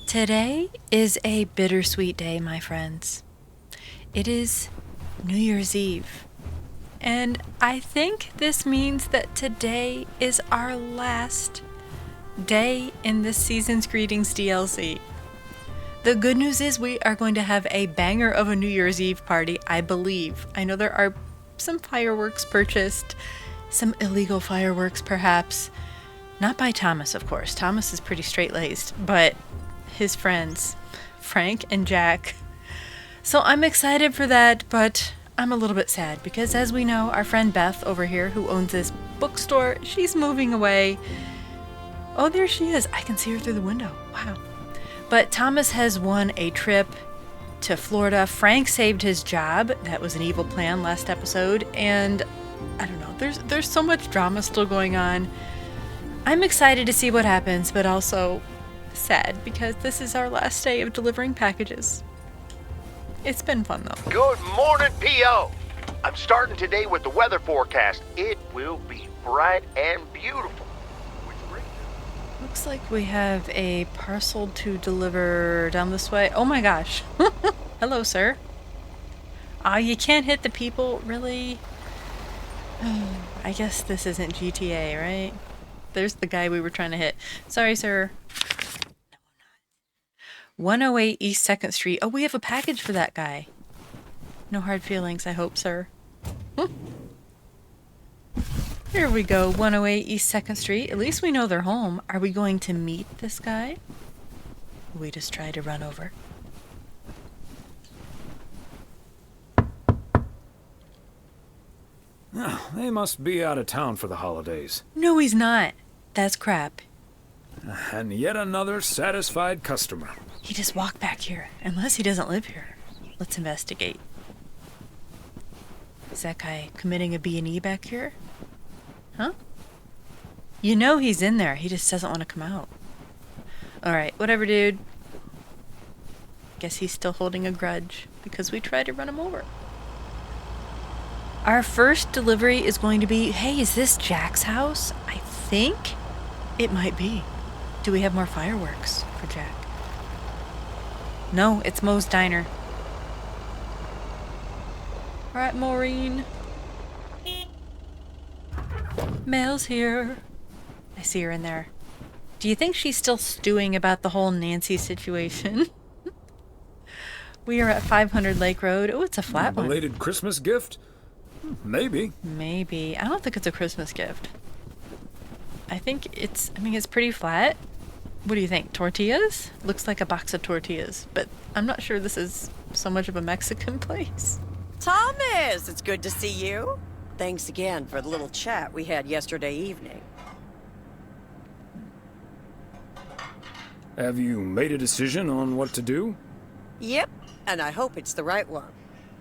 Today is a bittersweet day, my friends. It is New Year's Eve. And I think this means that today is our last day in this season's Greetings DLC. The good news is we are going to have a banger of a New Year's Eve party, I believe. I know there are some fireworks purchased, some illegal fireworks perhaps. Not by Thomas, of course. Thomas is pretty straight-laced, but his friends, Frank and Jack. So I'm excited for that, but I'm a little bit sad because, as we know, our friend Beth over here, who owns this bookstore, she's moving away. Oh, there she is. I can see her through the window. Wow. But Thomas has won a trip to Florida. Frank saved his job. That was an evil plan last episode. And I don't know. There's so much drama still going on. I'm excited to see what happens, but also sad because this is our last day of delivering packages. It's been fun though. Good morning, P.O. I'm starting today with the weather forecast. It will be bright and beautiful. Looks like we have a parcel to deliver down this way. Oh my gosh. Hello, sir. You can't hit the people, really? I guess this isn't GTA, right? There's the guy we were trying to hit. Sorry, sir. No, I'm not. 108 East 2nd Street. Oh, we have a package for that guy. No hard feelings, I hope, sir. Here we go, 108 East 2nd Street. At least we know they're home. Are we going to meet this guy? We just try to run over. Oh, they must be out of town for the holidays. No, he's not. That's crap. And yet another satisfied customer. He just walked back here, unless he doesn't live here. Let's investigate. Is that guy committing a B&E back here? Huh? You know he's in there. He just doesn't want to come out. Alright, whatever, dude. Guess he's still holding a grudge because we tried to run him over. Our first delivery is going to be... Hey, is this Jack's house? I think it might be. Do we have more fireworks for Jack? No, it's Moe's Diner. Alright, Maureen. Mail's here. I see her in there. Do you think she's still stewing about the whole Nancy situation? We are at 500 Lake Road. Oh, it's a flat one. Belated Christmas gift? Maybe. Maybe. I don't think it's a Christmas gift. I think it's pretty flat. What do you think? Tortillas? Looks like a box of tortillas, but I'm not sure this is so much of a Mexican place. Thomas, it's good to see you. Thanks again for the little chat we had yesterday evening. Have you made a decision on what to do? Yep, and I hope it's the right one.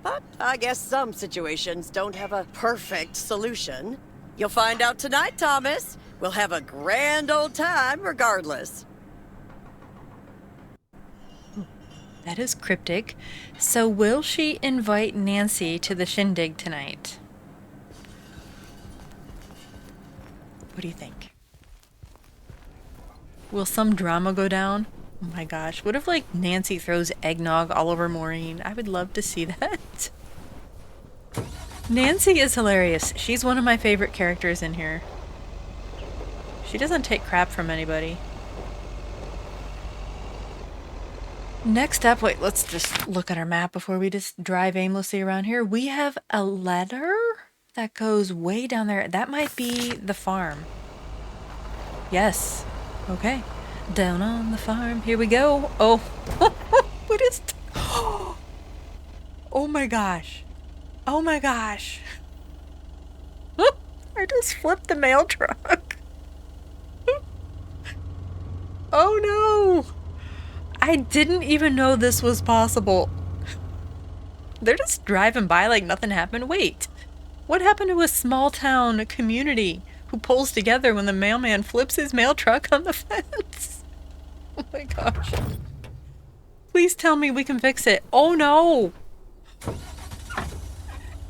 But I guess some situations don't have a perfect solution. You'll find out tonight, Thomas. We'll have a grand old time regardless. That is cryptic. So will she invite Nancy to the shindig tonight? What do you think? Will some drama go down? Oh my gosh. What if, like, Nancy throws eggnog all over Maureen? I would love to see that. Nancy is hilarious. She's one of my favorite characters in here. She doesn't take crap from anybody. Next up, wait, let's just look at our map before we just drive aimlessly around here. We have a letter that goes way down there. That might be the farm. Yes. Okay. Down on the farm. Here we go. Oh. What is... Oh my gosh. Oh my gosh. I just flipped the mail truck. Oh no. I didn't even know this was possible. They're just driving by like nothing happened. Wait. What happened to a small town community who pulls together when the mailman flips his mail truck on the fence? Oh my gosh. Please tell me we can fix it. Oh no.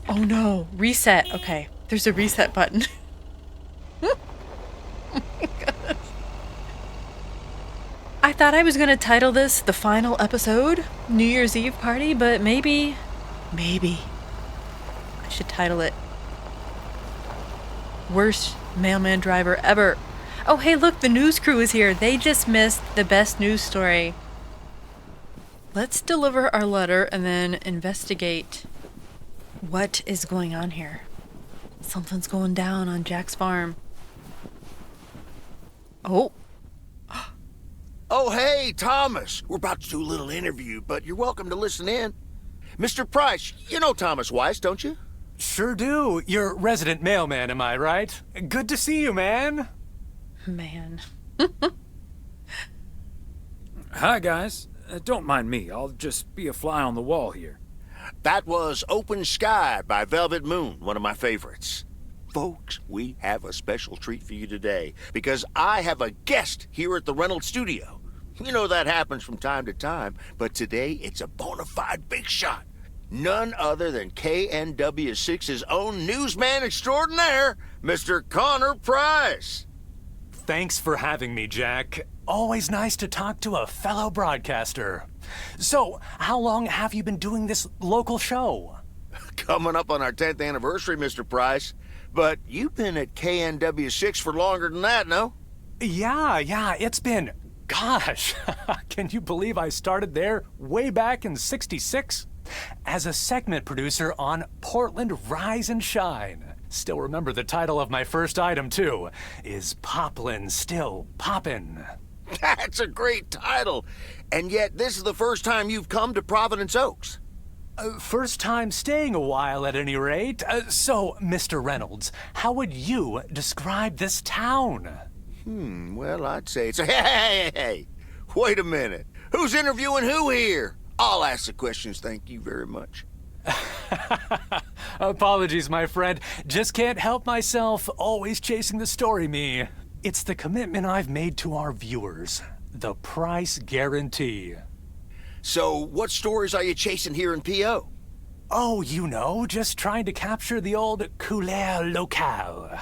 Oh no. Reset. Okay. There's a reset button. Oh my gosh. I thought I was going to title this the final episode, New Year's Eve party, but maybe I should title it Worst Mailman Driver Ever. Oh, hey, look, the news crew is here. They just missed the best news story. Let's deliver our letter and then investigate what is going on here. Something's going down on Jack's farm. Oh. Oh, hey, Thomas. We're about to do a little interview, but you're welcome to listen in. Mr. Price, you know Thomas Weiss, don't you? Sure do. You're resident mailman, am I right? Good to see you, man. Man. Hi, guys. Don't mind me. I'll just be a fly on the wall here. That was Open Sky by Velvet Moon, one of my favorites. Folks, we have a special treat for you today because I have a guest here at the Reynolds studio. You know that happens from time to time, but today it's a bona fide big shot. None other than KNW6's own newsman extraordinaire, Mr. Connor Price. Thanks for having me, Jack. Always nice to talk to a fellow broadcaster. So, how long have you been doing this local show? Coming up on our 10th anniversary, Mr. Price. But you've been at KNW6 for longer than that, no? Yeah, it's been... Gosh, can you believe I started there way back in '66? As a segment producer on Portland Rise and Shine. Still remember the title of my first item, too. Is Poplin Still Poppin'? That's a great title. And yet, this is the first time you've come to Providence Oaks. First time staying a while, at any rate. So, Mr. Reynolds, how would you describe this town? Well, I'd say it's a... Hey! Wait a minute. Who's interviewing who here? I'll ask the questions, thank you very much. Apologies, my friend. Just can't help myself. Always chasing the story, me. It's the commitment I've made to our viewers. The price guarantee. So, what stories are you chasing here in P.O.? Oh, you know, just trying to capture the old couleur locale.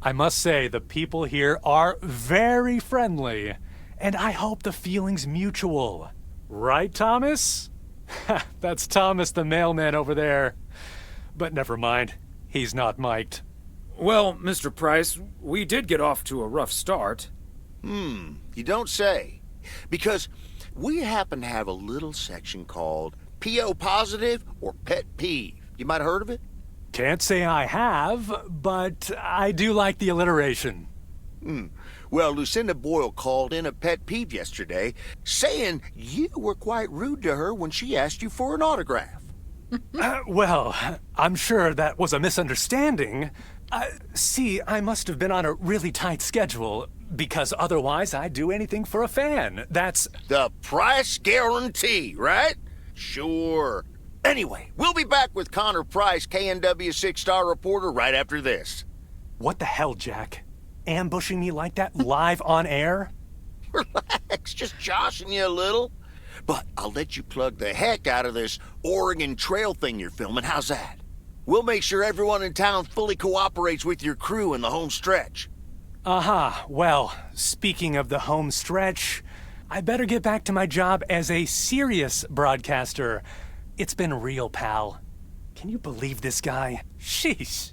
I must say, the people here are very friendly, and I hope the feeling's mutual. Right, Thomas? That's Thomas the mailman over there. But never mind, he's not mic'd. Well, Mr. Price, we did get off to a rough start. You don't say. Because we happen to have a little section called P.O. Positive or Pet Peeve. You might have heard of it? Can't say I have, but I do like the alliteration. Well, Lucinda Boyle called in a pet peeve yesterday, saying you were quite rude to her when she asked you for an autograph. Well, I'm sure that was a misunderstanding. See, I must have been on a really tight schedule, because otherwise I'd do anything for a fan. That's... The price guarantee, right? Sure. Anyway, we'll be back with Connor Price, KNW 6-star reporter, right after this. What the hell, Jack? Ambushing me like that live on air? Relax, just joshing you a little. But I'll let you plug the heck out of this Oregon Trail thing you're filming. How's that? We'll make sure everyone in town fully cooperates with your crew in the home stretch. Well, speaking of the home stretch, I better get back to my job as a serious broadcaster. It's been real, pal. Can you believe this guy? Sheesh.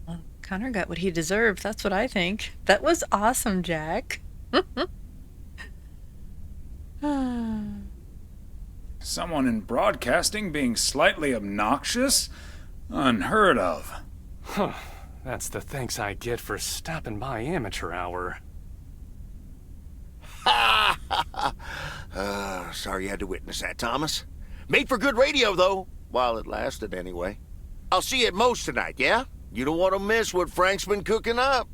Well, Connor got what he deserved. That's what I think. That was awesome, Jack. Someone in broadcasting being slightly obnoxious? Unheard of. That's the thanks I get for stopping by amateur hour. Sorry you had to witness that, Thomas. Made for good radio, though, while it lasted anyway. I'll see you at Moe's tonight, yeah? You don't want to miss what Frank's been cooking up.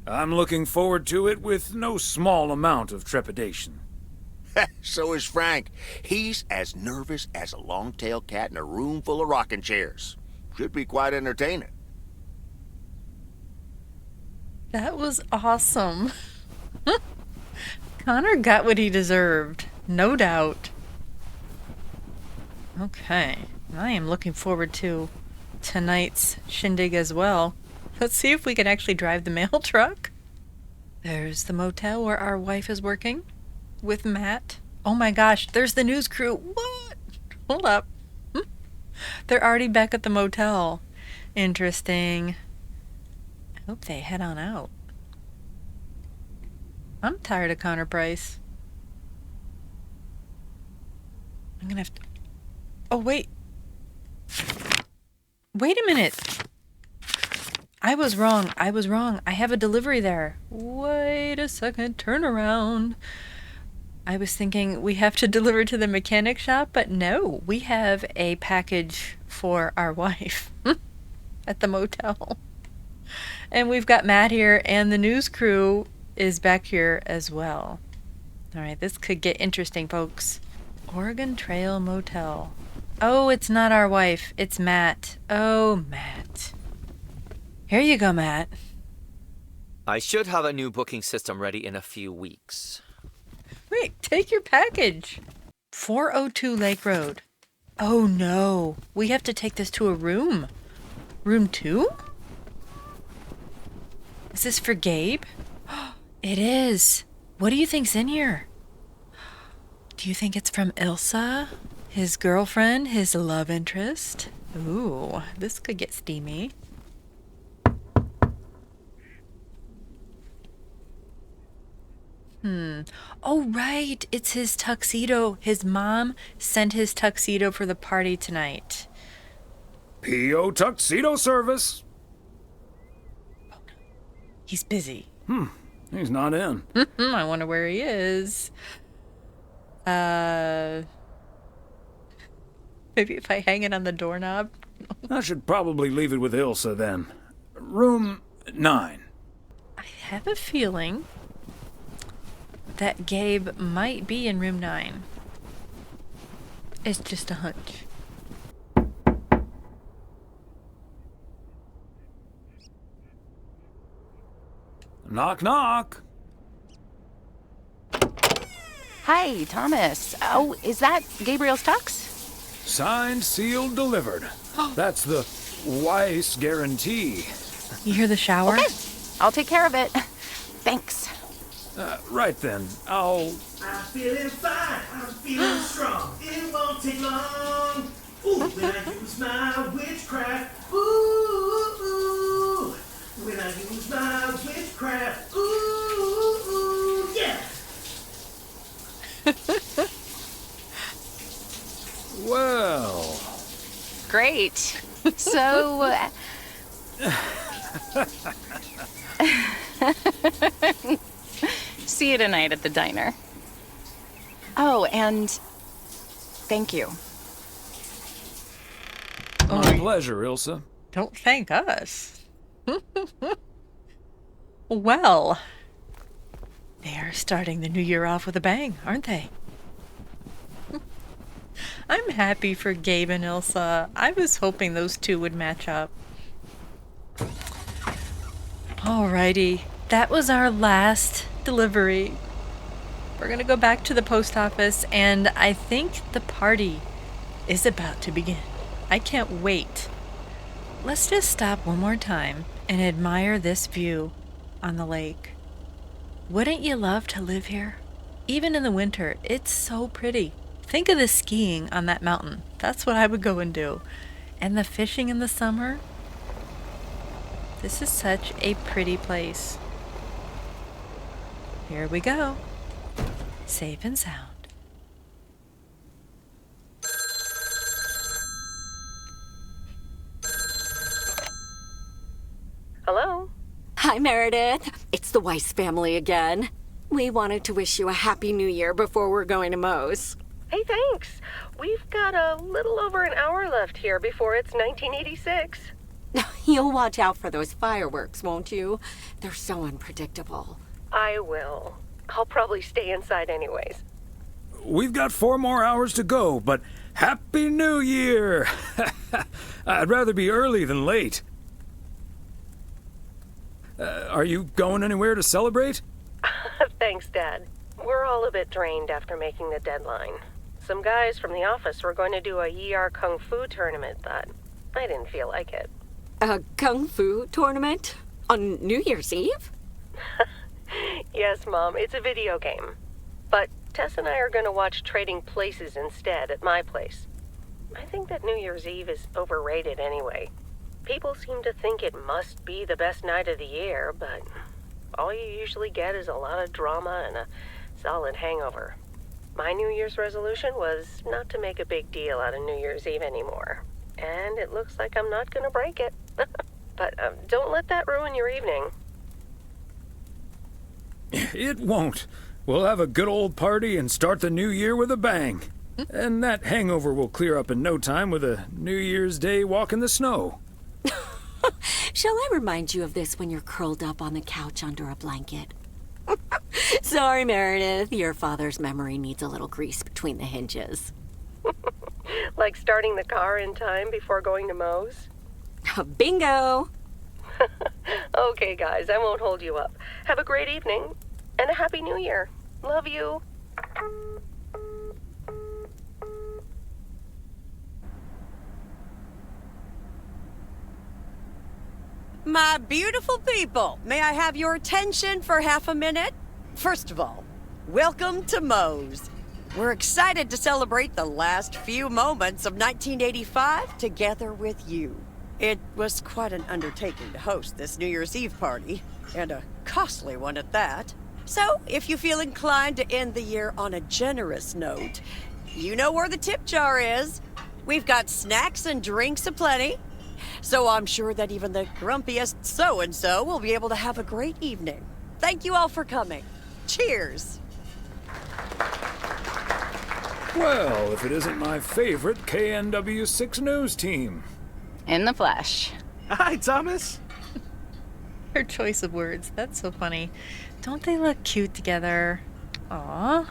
I'm looking forward to it with no small amount of trepidation. So is Frank. He's as nervous as a long-tailed cat in a room full of rocking chairs. Should be quite entertaining. That was awesome. Connor got what he deserved, no doubt. Okay, I am looking forward to tonight's shindig as well. Let's see if we can actually drive the mail truck. There's the motel where our wife is working with Matt. Oh my gosh, there's the news crew. What? Hold up. They're already back at the motel. Interesting. I hope they head on out. I'm tired of Connor Price. I'm gonna have to... Oh, wait. Wait a minute. I was wrong. I have a delivery there. Wait a second. Turn around. I was thinking we have to deliver to the mechanic shop, but no. We have a package for our wife at the motel. And we've got Matt here, and the news crew is back here as well. All right, this could get interesting, folks. Oregon Trail Motel. Oh, it's not our wife. It's Matt. Oh, Matt. Here you go, Matt. I should have a new booking system ready in a few weeks. Wait, take your package. 402 Lake Road. Oh, no. We have to take this to a room. Room 2? Is this for Gabe? It is. What do you think's in here? Do you think it's from Ilsa? His girlfriend? His love interest? Ooh, this could get steamy. Oh, right. It's his tuxedo. His mom sent his tuxedo for the party tonight. P.O. tuxedo service. He's busy. He's not in. I wonder where he is. Maybe if I hang it on the doorknob. I should probably leave it with Ilsa then. Room 9. I have a feeling that Gabe might be in room 9. It's just a hunch. Knock, knock. Hi, Thomas. Oh, is that Gabriel's tux? Signed, sealed, delivered. That's the Weiss guarantee. You hear the shower? Okay, I'll take care of it. Thanks. Right then, I'll... I'm feeling fine, I'm feeling strong. It won't take long. Ooh, when I use my witchcraft. Ooh, ooh, when I use my witchcraft. Ooh, ooh, yeah. Well... Great. So... See you tonight at the diner. Oh, and thank you. My pleasure, Ilsa. Don't thank us. Well, they are starting the new year off with a bang, aren't they? I'm happy for Gabe and Ilsa. I was hoping those two would match up. Alrighty, that was our last delivery. We're gonna go back to the post office, and I think the party is about to begin. I can't wait. Let's just stop one more time and admire this view on the lake. Wouldn't you love to live here? Even in the winter, it's so pretty. Think of the skiing on that mountain. That's what I would go and do. And the fishing in the summer. This is such a pretty place. Here we go. Safe and sound. Hello? Hi, Meredith. It's the Weiss family again. We wanted to wish you a happy new year before we're going to Moe's. Hey, thanks. We've got a little over an hour left here before it's 1986. You'll watch out for those fireworks, won't you? They're so unpredictable. I will. I'll probably stay inside anyways. We've got 4 more hours to go, but Happy New Year! I'd rather be early than late. Are you going anywhere to celebrate? Thanks, Dad. We're all a bit drained after making the deadline. Some guys from the office were going to do a ER Kung Fu tournament, but I didn't feel like it. A Kung Fu tournament? On New Year's Eve? Yes, Mom, it's a video game. But Tess and I are going to watch Trading Places instead at my place. I think that New Year's Eve is overrated anyway. People seem to think it must be the best night of the year, but all you usually get is a lot of drama and a solid hangover. My New Year's resolution was not to make a big deal out of New Year's Eve anymore. And it looks like I'm not going to break it. But don't let that ruin your evening. It won't. We'll have a good old party and start the new year with a bang. And that hangover will clear up in no time with a New Year's Day walk in the snow. Shall I remind you of this when you're curled up on the couch under a blanket? Sorry, Meredith. Your father's memory needs a little grease between the hinges. Like starting the car in time before going to Moe's? Bingo! Okay, guys, I won't hold you up. Have a great evening, and a Happy New Year. Love you. My beautiful people, may I have your attention for half a minute? First of all, welcome to Moe's. We're excited to celebrate the last few moments of 1985 together with you. It was quite an undertaking to host this New Year's Eve party, and a costly one at that. So, if you feel inclined to end the year on a generous note, you know where the tip jar is. We've got snacks and drinks aplenty. So I'm sure that even the grumpiest so-and-so will be able to have a great evening. Thank you all for coming. Cheers. Well, if it isn't my favorite KNW6 news team. In the flesh. Hi, Thomas. Her choice of words. That's so funny. Don't they look cute together? Aw.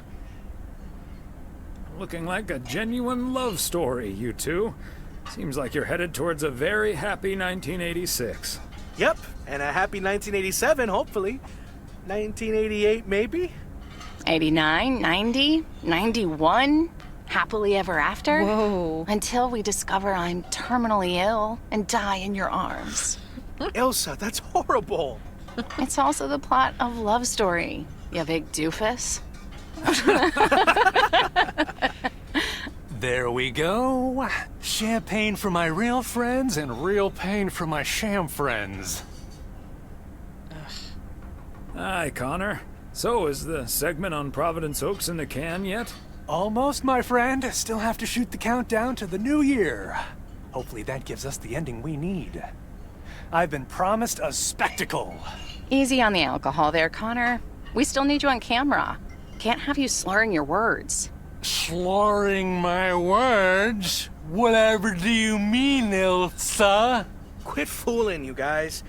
Looking like a genuine love story, you two. Seems like you're headed towards a very happy 1986. Yep, and a happy 1987, hopefully. 1988, maybe? 89, 90, 91, happily ever after. Whoa. Until we discover I'm terminally ill and die in your arms. Ilsa, that's horrible. It's also the plot of Love Story, you big doofus. There we go. Champagne for my real friends and real pain for my sham friends. Hi, Connor. So, is the segment on Providence Oaks in the can yet? Almost, my friend. Still have to shoot the countdown to the new year. Hopefully that gives us the ending we need. I've been promised a spectacle. Easy on the alcohol there, Connor. We still need you on camera. Can't have you slurring your words. Slurring my words? Whatever do you mean, Ilsa? Quit fooling, you guys.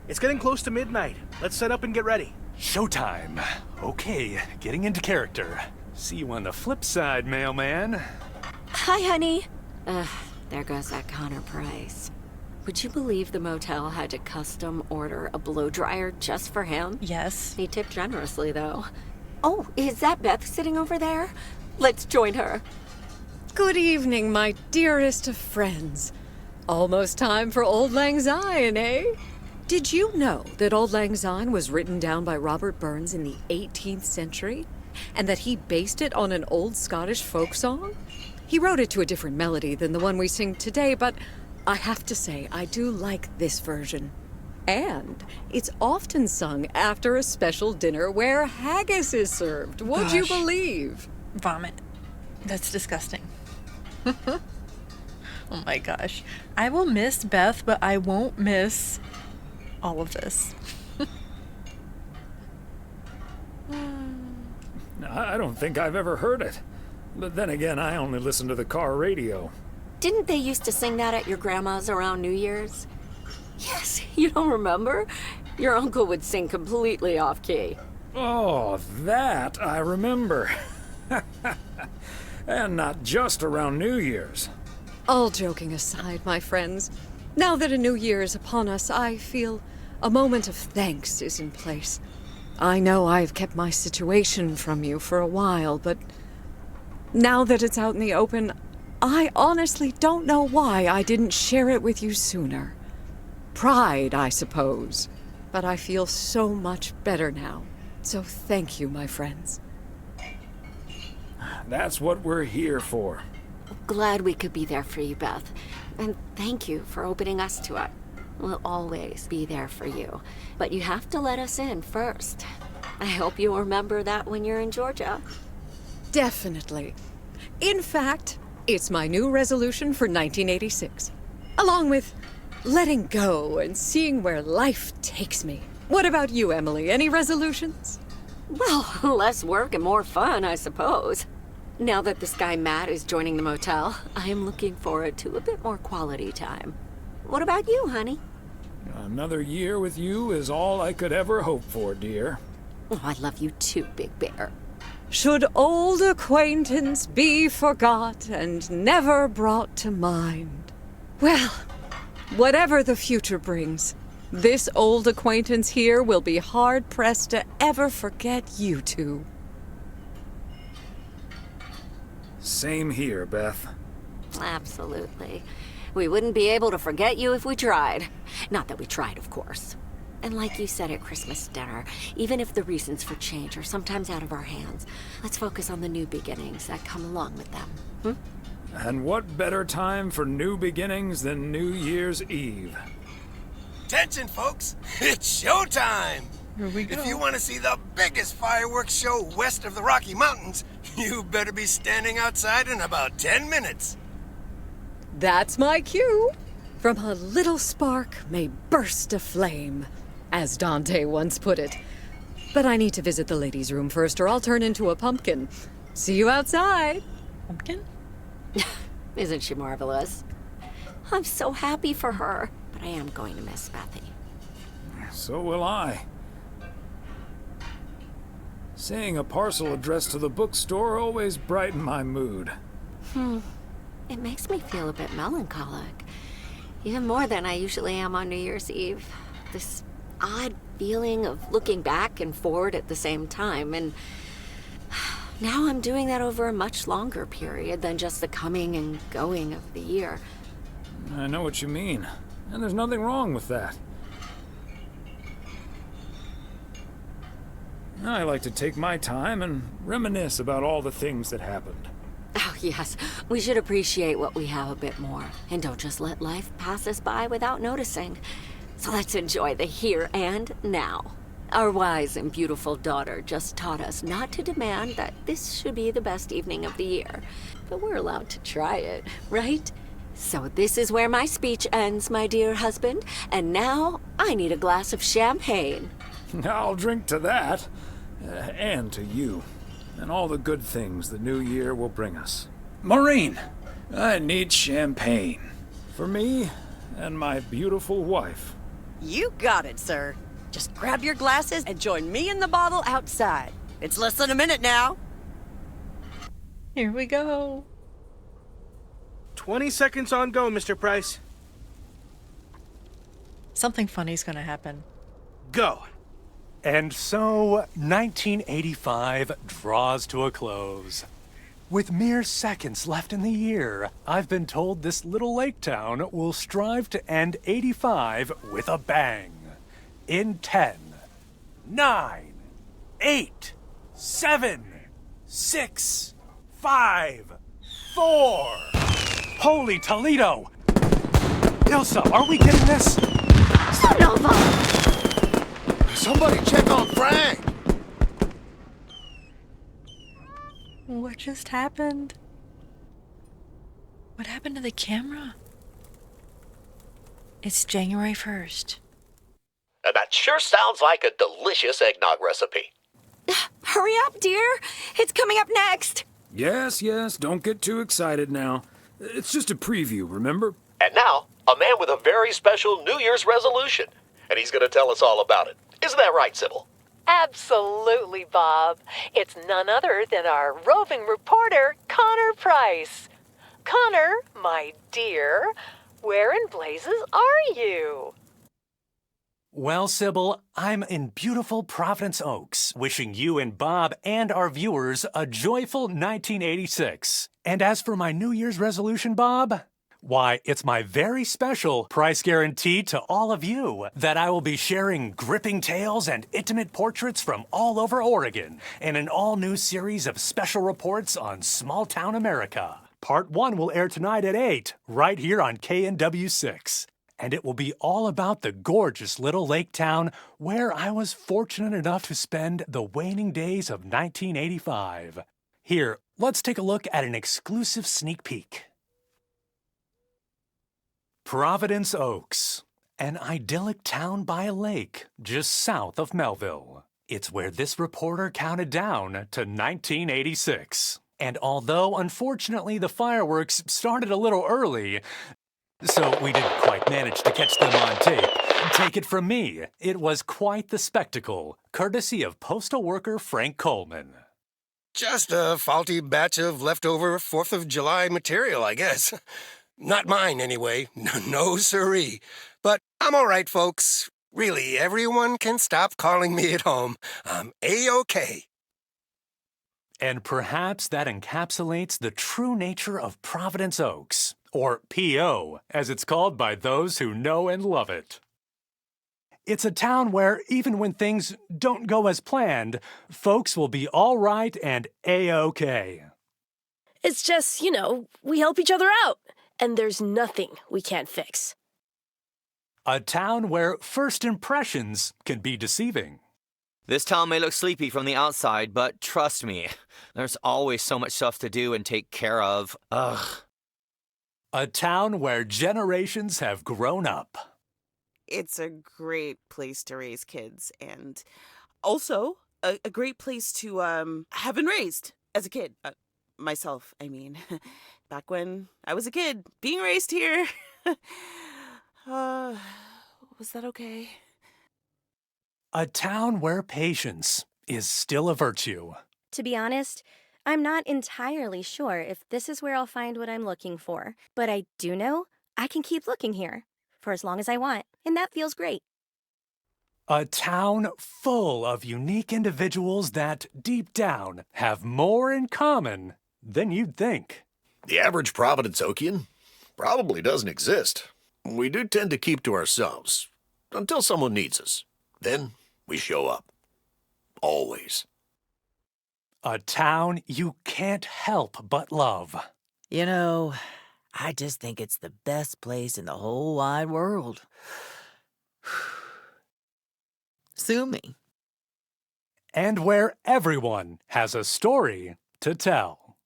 It's getting close to midnight. Let's set up and get ready. Showtime. Okay, getting into character. See you on the flip side, mailman. Hi, honey. There goes that Connor Price. Would you believe the motel had to custom order a blow dryer just for him? Yes. He tipped generously, though. Oh, is that Beth sitting over there? Let's join her. Good evening, my dearest of friends. Almost time for Auld Lang Syne, eh? Did you know that Auld Lang Syne was written down by Robert Burns in the 18th century? And that he based it on an old Scottish folk song? He wrote it to a different melody than the one we sing today, but I have to say, I do like this version. And it's often sung after a special dinner where haggis is served. Would you believe? Vomit. That's disgusting. Oh my gosh. I will miss Beth, but I won't miss all of this. I don't think I've ever heard it. But then again, I only listen to the car radio. Didn't they used to sing that at your grandma's around New Year's? Yes, you don't remember? Your uncle would sing completely off key. Oh, that I remember. And not just around New Year's. All joking aside, my friends, now that a new year is upon us, I feel a moment of thanks is in place. I know I've kept my situation from you for a while, but now that it's out in the open, I honestly don't know why I didn't share it with you sooner. Pride, I suppose. But I feel so much better now. So thank you, my friends. That's what we're here for. Glad we could be there for you, Beth. And thank you for opening us to it. We'll always be there for you. But you have to let us in first. I hope you remember that when you're in Georgia. Definitely. In fact, it's my new resolution for 1986. Along with letting go and seeing where life takes me. What about you, Emily? Any resolutions? Well, less work and more fun, I suppose. Now that this guy Matt is joining the motel, I am looking forward to a bit more quality time. What about you, honey? Another year with you is all I could ever hope for, dear. Oh, I love you too, Big Bear. Should old acquaintance be forgot and never brought to mind? Well, whatever the future brings, this old acquaintance here will be hard-pressed to ever forget you two. Same here, Beth. Absolutely. We wouldn't be able to forget you if we tried. Not that we tried, of course. And like you said at Christmas dinner, even if the reasons for change are sometimes out of our hands, let's focus on the new beginnings that come along with them. And what better time for new beginnings than New Year's Eve? Attention, folks! It's showtime! Here we go. If you want to see the biggest fireworks show west of the Rocky Mountains, you better be standing outside in about 10 minutes. That's my cue. From a little spark may burst a flame, as Dante once put it. But I need to visit the ladies' room first, or I'll turn into a pumpkin. See you outside. Pumpkin? Isn't she marvelous? I'm so happy for her, but I am going to miss Bethy. So will I. Seeing a parcel addressed to the bookstore always brightened my mood. It makes me feel a bit melancholic. Even more than I usually am on New Year's Eve. This odd feeling of looking back and forward at the same time, and now I'm doing that over a much longer period than just the coming and going of the year. I know what you mean, and there's nothing wrong with that. I like to take my time and reminisce about all the things that happened. Oh, yes. We should appreciate what we have a bit more, and don't just let life pass us by without noticing. So let's enjoy the here and now. Our wise and beautiful daughter just taught us not to demand that this should be the best evening of the year, but we're allowed to try it, right? So this is where my speech ends, my dear husband, and now I need a glass of champagne. I'll drink to that, and to you, and all the good things the new year will bring us. Maureen, I need champagne. For me and my beautiful wife. You got it, sir. Just grab your glasses and join me in the bottle outside. It's less than a minute now. Here we go. 20 seconds on go, Mr. Price. Something funny's gonna happen. Go. And so, 1985 draws to a close. With mere seconds left in the year, I've been told this little lake town will strive to end 85 with a bang. In 10, 9, 8, 7, 6, 5, 4. Holy Toledo! Ilsa, are we getting this? Son of a... Somebody check on Frank! What just happened? What happened to the camera? It's January 1st. That sure sounds like a delicious eggnog recipe. Hurry up, dear. It's coming up next. Yes, don't get too excited now. It's just a preview, remember? And now, a man with a very special New Year's resolution. And he's going to tell us all about it. Isn't that right, Sybil? Absolutely, Bob. It's none other than our roving reporter, Connor Price. Connor, my dear, where in blazes are you? Well, Sybil, I'm in beautiful Providence Oaks, wishing you and Bob and our viewers a joyful 1986. And as for my New Year's resolution, Bob, Why, it's my very special price guarantee to all of you that I will be sharing gripping tales and intimate portraits from all over Oregon in an all-new series of special reports on small-town America. Part 1 will air tonight at 8, right here on KNW6. And it will be all about the gorgeous little lake town where I was fortunate enough to spend the waning days of 1985. Here, let's take a look at an exclusive sneak peek. Providence Oaks, an idyllic town by a lake just south of Melville. It's where this reporter counted down to 1986. And although, unfortunately, the fireworks started a little early, so we didn't quite manage to catch them on tape, take it from me, it was quite the spectacle, courtesy of postal worker Frank Coleman. Just a faulty batch of leftover 4th of July material, I guess. Not mine, anyway. No siree. But I'm all right, folks. Really, everyone can stop calling me at home. I'm A-OK. And perhaps that encapsulates the true nature of Providence Oaks, or P.O., as it's called by those who know and love it. It's a town where, even when things don't go as planned, folks will be all right and A-OK. It's just, we help each other out. And there's nothing we can't fix. A town where first impressions can be deceiving. This town may look sleepy from the outside, but trust me, there's always so much stuff to do and take care of. Ugh. A town where generations have grown up. It's a great place to raise kids, and also a great place to have been raised as a kid. Myself, I mean. Back when I was a kid, being raised here. Was that okay? A town where patience is still a virtue. To be honest, I'm not entirely sure if this is where I'll find what I'm looking for, but I do know I can keep looking here for as long as I want, and that feels great. A town full of unique individuals that, deep down, have more in common than you'd think. The average Providence Oakian probably doesn't exist. We do tend to keep to ourselves until someone needs us. Then we show up. Always. A town you can't help but love. I just think it's the best place in the whole wide world. Sue me. And where everyone has a story to tell.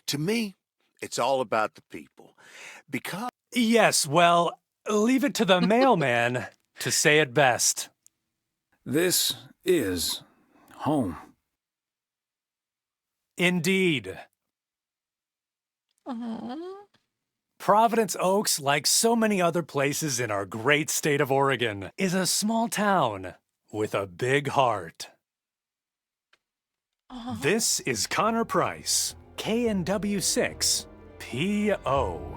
To me, it's all about the people. Because... Yes, well, leave it to the mailman to say it best. This is home. Indeed. Aww. Providence Oaks, like so many other places in our great state of Oregon, is a small town with a big heart. Aww. This is Connor Price, KNW6, P.O.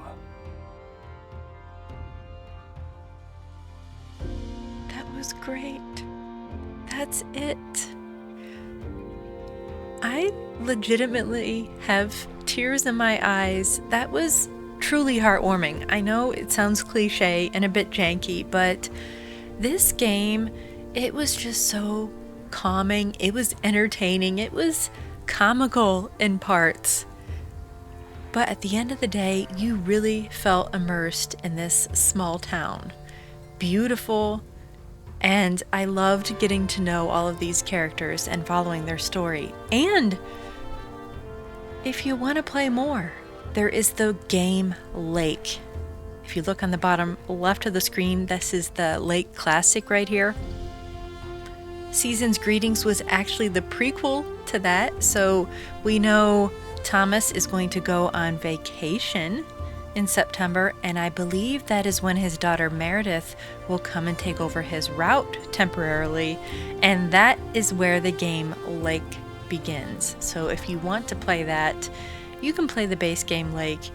That was great. That's it. I legitimately have tears in my eyes. That was truly heartwarming. I know it sounds cliche and a bit janky, but this game, it was just so calming. It was entertaining. It was comical in parts. But at the end of the day, you really felt immersed in this small town. Beautiful. And I loved getting to know all of these characters and following their story. And if you want to play more, there is the game Lake. If you look on the bottom left of the screen, this is the Lake Classic right here. Season's Greetings was actually the prequel to that, so we know Thomas is going to go on vacation in September, and I believe that is when his daughter Meredith will come and take over his route temporarily, and that is where the game Lake begins. So if you want to play that, you can play the base game Lake.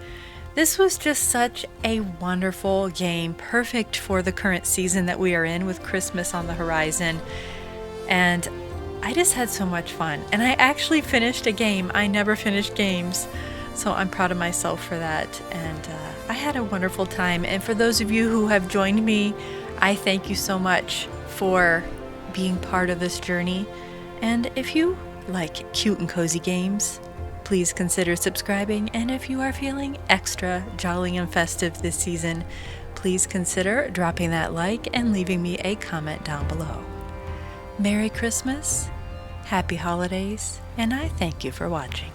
This was just such a wonderful game, perfect for the current season that we are in with Christmas on the horizon, and I just had so much fun. And I actually finished a game. I never finished games. So I'm proud of myself for that, and I had a wonderful time. And for those of you who have joined me, I thank you so much for being part of this journey. And if you like cute and cozy games, please consider subscribing. And if you are feeling extra jolly and festive this season, please consider dropping that like and leaving me a comment down below. Merry Christmas, Happy Holidays, and I thank you for watching.